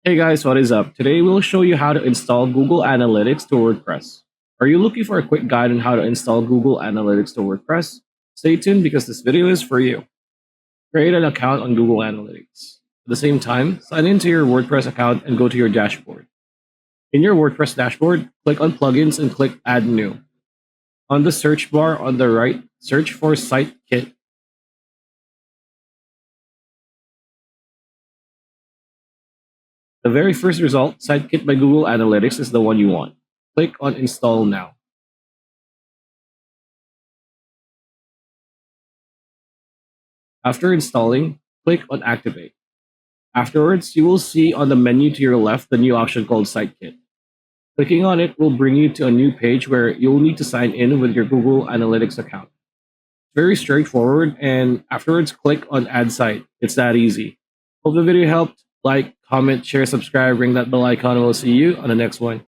Hey guys, what is up? Today we'll show you how to install Google Analytics to WordPress. Are you looking for a quick guide on how to install Google Analytics to WordPress? Stay tuned because this video is for you. Create an account on Google Analytics. At the same time, sign into your WordPress account and go to your dashboard. In your WordPress dashboard, click on Plugins and click Add New. On the search bar on the right, search for SiteKit. The very first result, SiteKit by Google Analytics, is the one you want. Click on Install Now. After installing, click on Activate. Afterwards, you will see on the menu to your left the new option called SiteKit. Clicking on it will bring you to a new page where you'll need to sign in with your Google Analytics account. Very straightforward, and afterwards, click on Add Site. It's that easy. Hope the video helped. Like, comment, share, subscribe, ring that bell icon, and we'll see you on the next one.